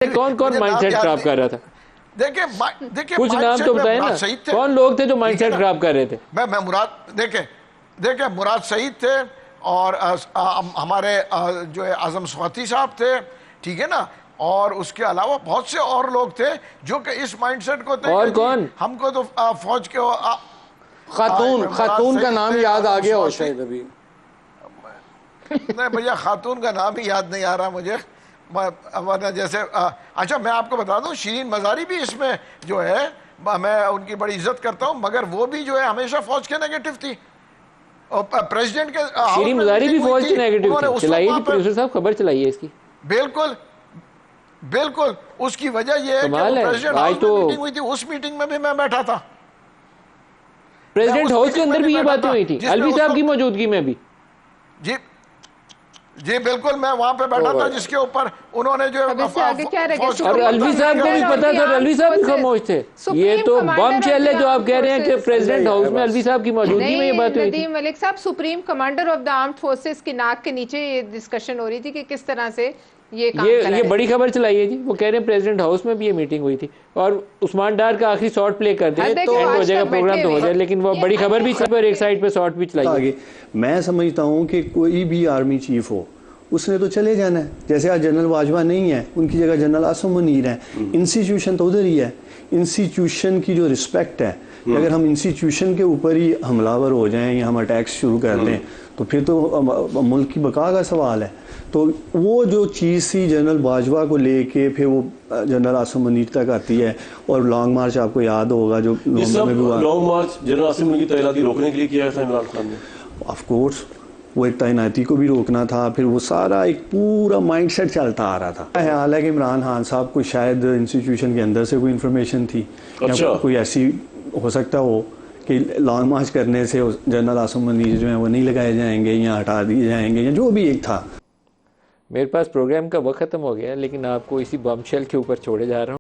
کون mind set خراب کر رہا تھا؟ دیکھیں کچھ نام تو بتائیں نا، کون لوگ تھے جو مائنڈ سیٹ خراب کر رہے تھے؟ میں مراد دیکھیں مراد سعید تھے، اور ہمارے جو ہے اعظم سواتی صاحب تھے، ٹھیک ہے نا، اور اس کے علاوہ بہت سے اور لوگ تھے جو کہ اس مائنڈ سیٹ کو تھے. اور کون؟ ہم کو تو فوج کے خاتون کا نام یاد آ گیا ہو شاید ابھی. نہیں بھیا، خاتون کا نام ہی یاد نہیں آ رہا مجھے. جیسے اچھا میں آپ کو بتا دوں، شیرین مزاری بھی اس میں جو ہے، میں ان کی بڑی عزت کرتا ہوں، مگر وہ بھی جو ہے ہمیشہ فوج کے نیگیٹو تھی. پریزیڈنٹ کے شیرین مزاری بھی فوج کے نیگیٹو تھی. چلائیے جی پروڈیوسر صاحب، خبر چلائیے اس کی. بالکل اس کی وجہ یہ ہے کہ وہ پریزیڈنٹ ہاؤس میں میٹنگ ہوئی تھی، اس میٹنگ میں بھی میں بیٹھا تھا. پریزیڈنٹ ہاؤس کے اندر بھی یہ باتیں ہوئی تھی الوی صاحب کی موجودگی میں بھی؟ جی بالکل، میں وہاں پہ بیٹھا تھا جس کے اوپر انہوں نے جو اور الوی صاحب کو بھی پتا تھا، الوی صاحب بھی خاموش تھے. یہ تو بم چل ہے جو آپ کہہ رہے ہیں کہ پریزیڈنٹ ہاؤس میں الوی صاحب کی موجودگی میں یہ بات ہوئی تھی. ندیم ملک صاحب، supreme commander of the armed forces کی ناک کے نیچے یہ ڈسکشن ہو رہی تھی کہ کس طرح سے یہ بڑی خبر چلائیے جی. وہ کہہ رہے ہیں پریزیڈنٹ ہاؤس میں بھی یہ میٹنگ ہوئی تھی. اور عثمان ڈار کا آخری شارٹ پلے کر دیں تو اینڈ ہو جائے گا پروگرام، تو ہو جائے. لیکن وہ بڑی خبر بھی چل پر ایک سائڈ پہ شارٹ بھی چلائیے. میں سمجھتا ہوں کہ کوئی بھی آرمی چیف ہو، اس نے تو چلے جانا ہے. جیسے آج جنرل باجوہ نہیں ہے، ان کی جگہ جنرل عاصم منیر ہے. انسٹیٹیوشن تو ادھر ہی ہے. انسٹیٹیوشن کی جو رسپیکٹ ہے، اگر ہم انسٹیٹیوشن کے اوپر ہی حملہ ور ہو جائیں یا ہم اٹیکس شروع کر دیں تو پھر تو ملک کی بقا کا سوال ہے. تو وہ جو چیز تھی جنرل باجوہ کو لے کے پھر وہ جنرل عاصم منیر تک آتی ہے. اور لانگ مارچ آپ کو یاد ہوگا جو نومبر میں بھی ہوا. Long march general Asim Munir کی تعیناتی روکنے کے لیے کیا تھا عمران خان نے. آف کورس وہ ایک تعیناتی کو بھی روکنا تھا. پھر وہ سارا ایک پورا مائنڈ سیٹ چلتا آ رہا تھا. خیال ہے کہ عمران خان صاحب کو شاید انسٹیٹیوشن کے اندر سے کوئی انفارمیشن تھی، یا کوئی ایسی ہو سکتا ہو کہ لانگ مارچ کرنے سے جنرل عاصم منیر جو ہیں وہ نہیں لگائے جائیں گے یا ہٹا دیے جائیں گے، یا جو بھی ایک تھا. میرے پاس پروگرام کا وقت ختم ہو گیا، لیکن آپ کو اسی بم شیل کے اوپر چھوڑے جا رہا ہوں.